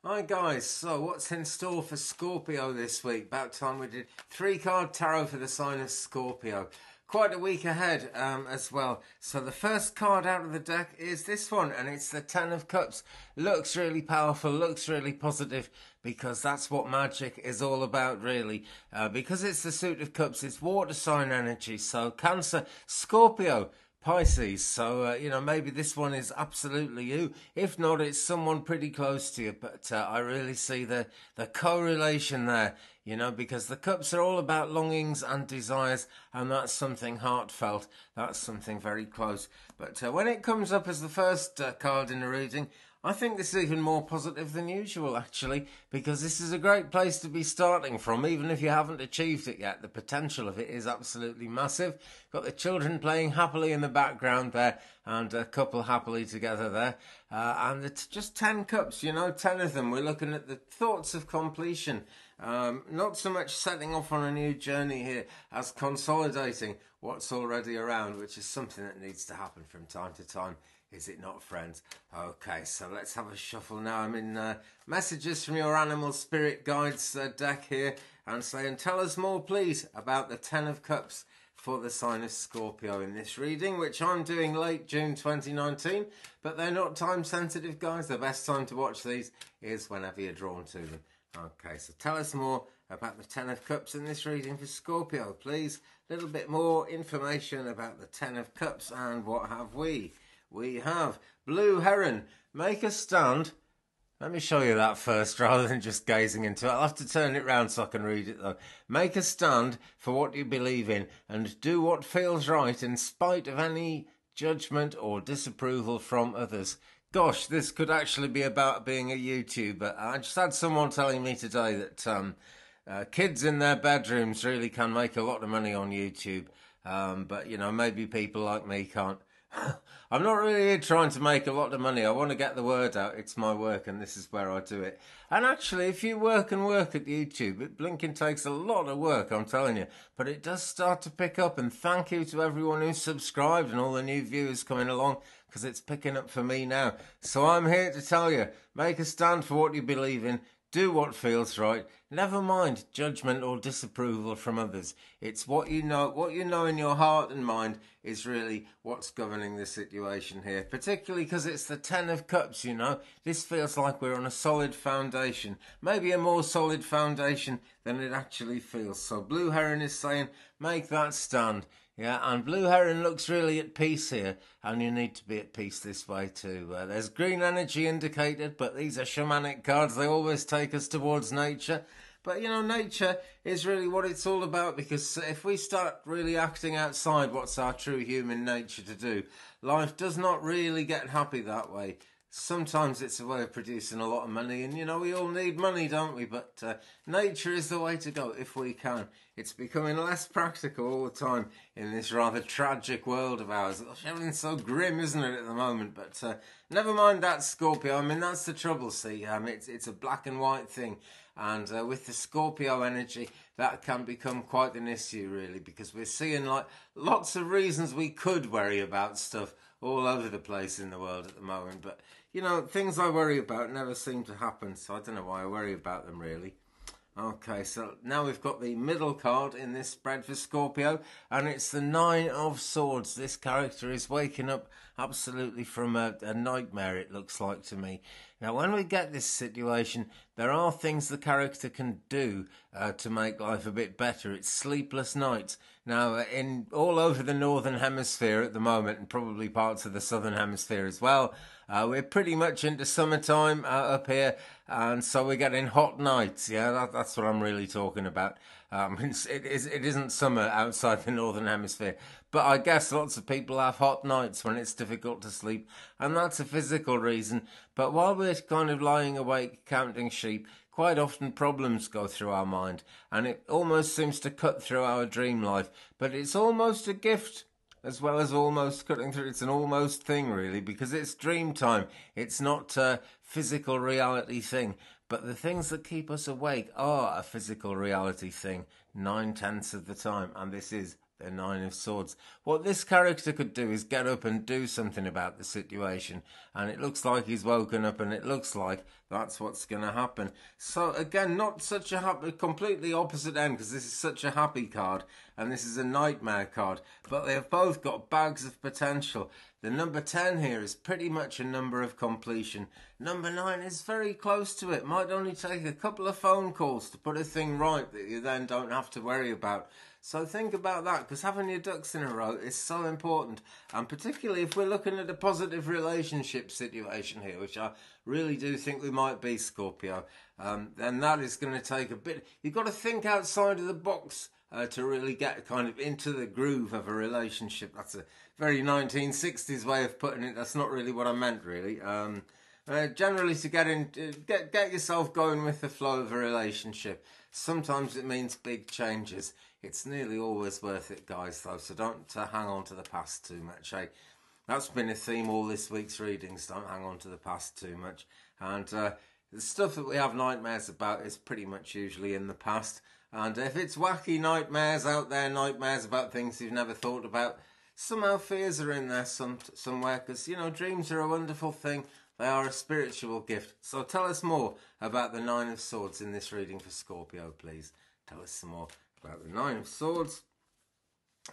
Hi guys, so what's in store for Scorpio this week? About time we did 3 card tarot for the sign of Scorpio. Quite a week ahead as well. So the first card out of the deck is this one, and it's the Ten of Cups. Looks really powerful, looks really positive, because that's what magic is all about really. Because it's the Suit of Cups, it's water sign energy. So Cancer, Scorpio, Pisces, so maybe this one is absolutely you. If not, it's someone pretty close to you. But I really see the correlation there, because the cups are all about longings and desires, and that's something heartfelt. That's something very close. But when it comes up as the first card in the reading, I think this is even more positive than usual, actually, because this is a great place to be starting from, even if you haven't achieved it yet. The potential of it is absolutely massive. Got the children playing happily in the background there, and a couple happily together there. And it's just 10 cups, 10 of them. We're looking at the thoughts of completion. Not so much setting off on a new journey here as consolidating what's already around, which is something that needs to happen from time to time. Is it not, friends? Okay, so let's have a shuffle now. I'm in messages from your animal spirit guides deck here, and saying, tell us more, please, about the Ten of Cups for the sign of Scorpio in this reading, which I'm doing late June 2019, but they're not time sensitive, guys. The best time to watch these is whenever you're drawn to them. Okay, so tell us more about the Ten of Cups in this reading for Scorpio, please. A little bit more information about the Ten of Cups, and what have we? We have Blue Heron, make a stand. Let me show you that first rather than just gazing into it. I'll have to turn it round so I can read it though. Make a stand for what you believe in and do what feels right in spite of any judgment or disapproval from others. Gosh, this could actually be about being a YouTuber. I just had someone telling me today that kids in their bedrooms really can make a lot of money on YouTube. But, maybe people like me can't. I'm not really trying to make a lot of money. I want to get the word out. It's my work, and this is where I do it. And actually, if you work and work at YouTube, it blinking takes a lot of work, I'm telling you. But it does start to pick up, and thank you to everyone who's subscribed and all the new viewers coming along, because it's picking up for me now. So I'm here to tell you, make a stand for what you believe in. Do what feels right. Never mind judgment or disapproval from others. It's what you know in your heart and mind is really what's governing the situation here. Particularly because it's the Ten of Cups, This feels like we're on a solid foundation. Maybe a more solid foundation than it actually feels. So Blue Heron is saying, make that stand. Yeah, and Blue Heron looks really at peace here, and you need to be at peace this way too. There's green energy indicated, but these are shamanic cards. They always take us towards nature. But, nature is really what it's all about, because if we start really acting outside what's our true human nature to do, life does not really get happy that way. Sometimes it's a way of producing a lot of money, and we all need money, don't we? But nature is the way to go if we can. It's becoming less practical all the time in this rather tragic world of ours. Gosh, everything's so grim, isn't it, at the moment? But never mind that, Scorpio. I mean, that's the trouble, see. It's a black and white thing. And with the Scorpio energy, that can become quite an issue, really, because we're seeing like lots of reasons we could worry about stuff all over the place in the world at the moment. But, things I worry about never seem to happen, so I don't know why I worry about them, really. Okay, so now we've got the middle card in this spread for Scorpio, and it's the Nine of Swords. This character is waking up absolutely from a nightmare, it looks like to me. Now, when we get this situation, there are things the character can do to make life a bit better. It's sleepless nights. Now, in all over the northern hemisphere at the moment, and probably parts of the southern hemisphere as well, we're pretty much into summertime up here, and so we're getting hot nights. Yeah, that's what I'm really talking about. It isn't summer outside the northern hemisphere, but I guess lots of people have hot nights when it's difficult to sleep, and that's a physical reason. But while we're kind of lying awake counting sheep, quite often problems go through our mind, and it almost seems to cut through our dream life. But it's almost a gift as well as almost cutting through. It's an almost thing, really, because it's dream time. It's not a physical reality thing. But the things that keep us awake are a physical reality thing 9/10 of the time, and this is the Nine of Swords. What this character could do is get up and do something about the situation, and it looks like he's woken up, and it looks like that's what's going to happen. So again, not such a happy, completely opposite end, because this is such a happy card and this is a nightmare card, but they've both got bags of potential. The number 10 here is pretty much a number of completion. Number 9 is very close to it. Might only take a couple of phone calls to put a thing right that you then don't have to worry about. So think about that, because having your ducks in a row is so important. And particularly if we're looking at a positive relationship situation here, which I really do think we might be, Scorpio, then that is going to take a bit. You've got to think outside of the box to really get kind of into the groove of a relationship. That's a very 1960s way of putting it. That's not really what I meant, really. Generally, to get yourself going with the flow of a relationship. Sometimes it means big changes. It's nearly always worth it, guys, though, so don't hang on to the past too much. That's been a theme all this week's readings. Don't hang on to the past too much. And the stuff that we have nightmares about is pretty much usually in the past. And if it's wacky nightmares out there, nightmares about things you've never thought about, somehow fears are in there somewhere, because, you know, dreams are a wonderful thing. They are a spiritual gift. So tell us more about the Nine of Swords in this reading for Scorpio, please. Tell us some more about the Nine of Swords.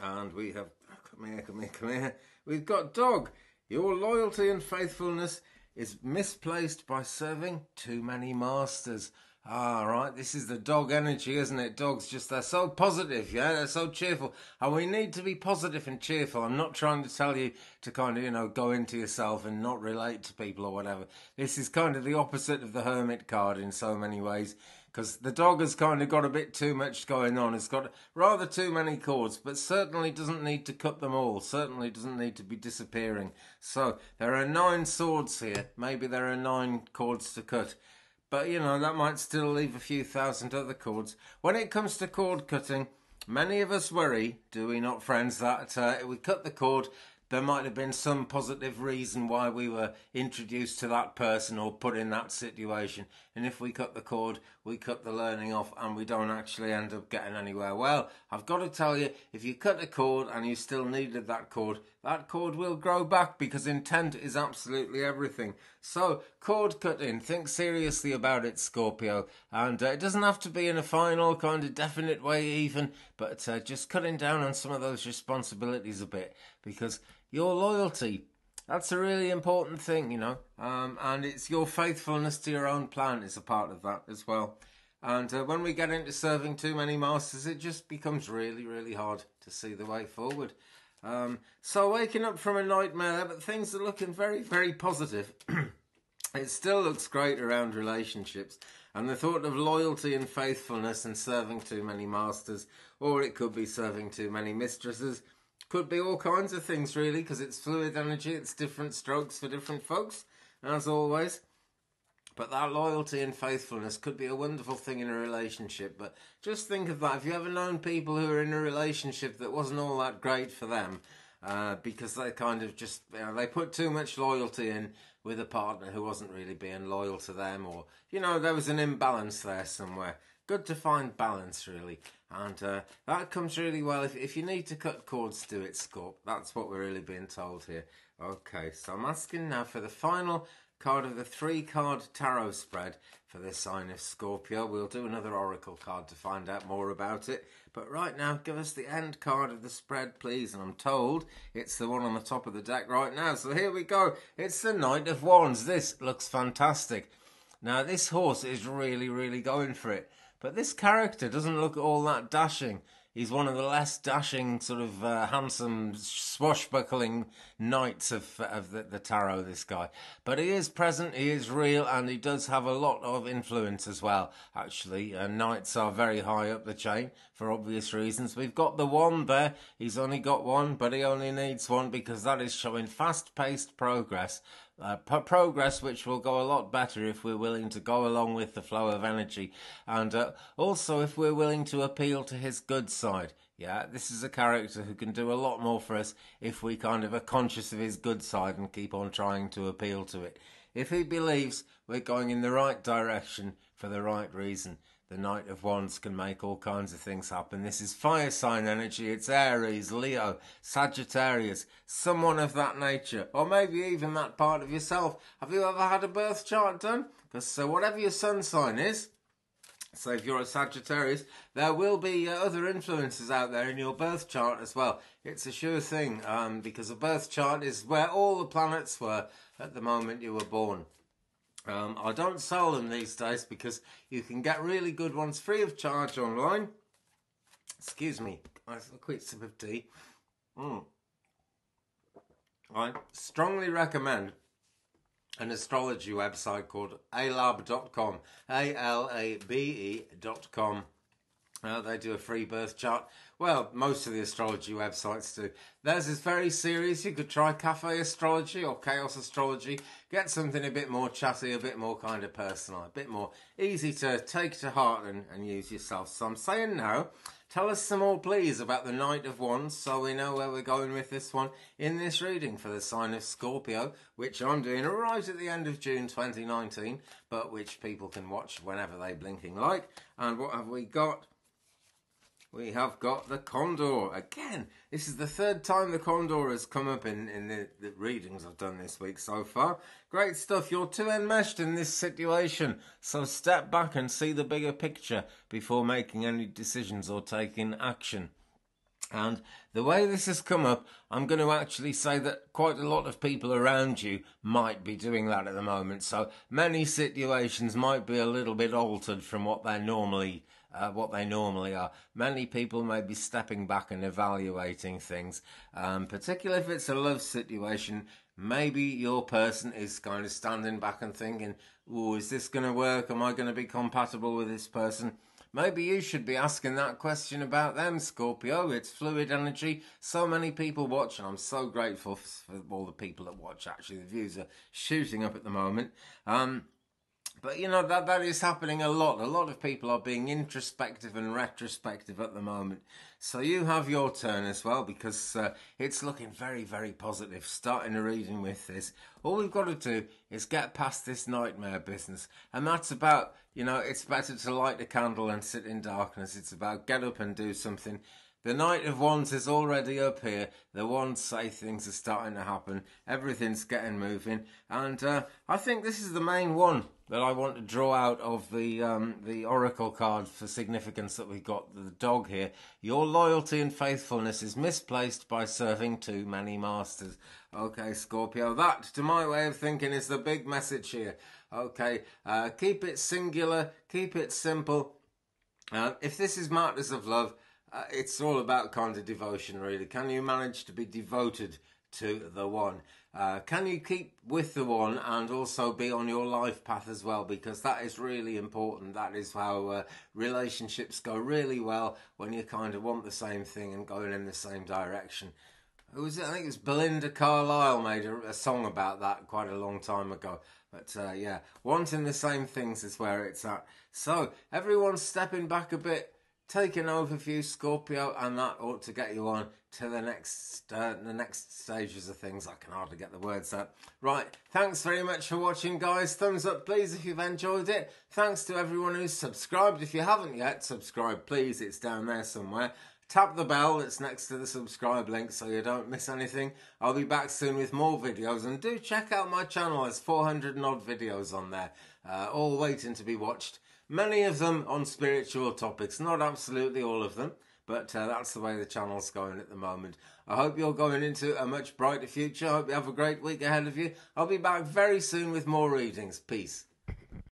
And we have, come here. We've got Dog. Your loyalty and faithfulness is misplaced by serving too many masters. Right, this is the dog energy, isn't it? Dogs just, they're so positive, yeah, they're so cheerful. And we need to be positive and cheerful. I'm not trying to tell you to kind of, you know, go into yourself and not relate to people or whatever. This is kind of the opposite of the Hermit card in so many ways, because the dog has kind of got a bit too much going on. It's got rather too many cords, but certainly doesn't need to cut them all. Certainly doesn't need to be disappearing. So there are 9 swords here. Maybe there are 9 cords to cut. But, you know, that might still leave a few thousand other cords. When it comes to cord cutting, many of us worry, do we not, friends, that if we cut the cord, there might have been some positive reason why we were introduced to that person or put in that situation. And if we cut the cord, we cut the learning off and we don't actually end up getting anywhere. Well, I've got to tell you, if you cut a cord and you still needed that cord will grow back, because intent is absolutely everything. So, cord cutting, think seriously about it, Scorpio. And it doesn't have to be in a final kind of definite way even, but just cutting down on some of those responsibilities a bit, because your loyalty, that's a really important thing, you know, and it's your faithfulness to your own plan is a part of that as well. And when we get into serving too many masters, it just becomes really, really hard to see the way forward. So waking up from a nightmare, but things are looking very, very positive. It still looks great around relationships, and the thought of loyalty and faithfulness and serving too many masters, or it could be serving too many mistresses. Could be all kinds of things, really, because it's fluid energy. It's different strokes for different folks, as always. But that loyalty and faithfulness could be a wonderful thing in a relationship. But just think of that. Have you ever known people who are in a relationship that wasn't all that great for them because they kind of just, you know, they put too much loyalty in with a partner who wasn't really being loyal to them, or, you know, there was an imbalance there somewhere. Good to find balance, really. And that comes really well. If you need to cut cords, do it, Scorp. That's what we're really being told here. Okay, so I'm asking now for the final card of the 3-card tarot spread for this sign of Scorpio. We'll do another oracle card to find out more about it. But right now, give us the end card of the spread, please. And I'm told it's the one on the top of the deck right now. So here we go. It's the Knight of Wands. This looks fantastic. Now, this horse is really, really going for it. But this character doesn't look all that dashing. He's one of the less dashing, sort of handsome, swashbuckling knights of the tarot, this guy. But he is present, he is real, and he does have a lot of influence as well, actually. Knights are very high up the chain, for obvious reasons. We've got the wand there. He's only got one, but he only needs one, because that is showing fast-paced progress. Progress which will go a lot better if we're willing to go along with the flow of energy, and also if we're willing to appeal to his good side. Yeah, this is a character who can do a lot more for us if we kind of are conscious of his good side and keep on trying to appeal to it. If he believes we're going in the right direction for the right reason, The Knight of Wands can make all kinds of things happen. This is fire sign energy. It's Aries, Leo, Sagittarius, someone of that nature. Or maybe even that part of yourself. Have you ever had a birth chart done? Because whatever your sun sign is, so if you're a Sagittarius, there will be other influences out there in your birth chart as well. It's a sure thing, because a birth chart is where all the planets were at the moment you were born. I don't sell them these days because you can get really good ones free of charge online. Excuse me, a quick sip of tea. I strongly recommend an astrology website called alab.com, ALABE.com. They do a free birth chart. Well, most of the astrology websites do. Theirs is very serious. You could try cafe astrology or chaos astrology. Get something a bit more chatty, a bit more kind of personal, a bit more easy to take to heart and use yourself. So I'm saying now, tell us some more, please, about the Knight of Wands so we know where we're going with this one in this reading for the sign of Scorpio, which I'm doing right at the end of June 2019, but which people can watch whenever they blinking like. And what have we got? We have got the Condor. Again, this is the third time the Condor has come up in the readings I've done this week so far. Great stuff. You're too enmeshed in this situation, so step back and see the bigger picture before making any decisions or taking action. And the way this has come up, I'm going to actually say that quite a lot of people around you might be doing that at the moment. So many situations might be a little bit altered from what they normally are. Many people may be stepping back and evaluating things, particularly if it's a love situation. Maybe your person is kind of standing back and thinking, oh, is this going to work? Am I going to be compatible with this person? Maybe you should be asking that question about them, Scorpio. It's fluid energy. So many people watch, and I'm so grateful for all the people that watch. Actually, the views are shooting up at the moment. But, you know, that is happening a lot. A lot of people are being introspective and retrospective at the moment. So you have your turn as well, because it's looking very, very positive. Starting a reading with this. All we've got to do is get past this nightmare business. And that's about, you know, it's better to light a candle and sit in darkness. It's about get up and do something. The Knight of Wands is already up here. The Wands say things are starting to happen. Everything's getting moving. And I think this is the main one that I want to draw out of the oracle card for significance that we've got, the dog here. Your loyalty and faithfulness is misplaced by serving too many masters. Okay, Scorpio, that, to my way of thinking, is the big message here. Okay, keep it singular, keep it simple. If this is Matters of Love, it's all about kind of devotion, really. Can you manage to be devoted to the one? Can you keep with the one and also be on your life path as well? Because that is really important. That is how relationships go really well, when you kind of want the same thing and going in the same direction. Who was it? I think it was Belinda Carlisle made a song about that quite a long time ago. But yeah, wanting the same things is where it's at. So everyone's stepping back a bit. Take an overview, Scorpio, and that ought to get you on to the next stages of things. I can hardly get the words out. Right, thanks very much for watching, guys. Thumbs up, please, if you've enjoyed it. Thanks to everyone who's subscribed. If you haven't yet, subscribe, please. It's down there somewhere. Tap the bell that's next to the subscribe link so you don't miss anything. I'll be back soon with more videos. And do check out my channel. There's 400 and odd videos on there, all waiting to be watched. Many of them on spiritual topics, not absolutely all of them, but that's the way the channel's going at the moment. I hope you're going into a much brighter future. I hope you have a great week ahead of you. I'll be back very soon with more readings. Peace.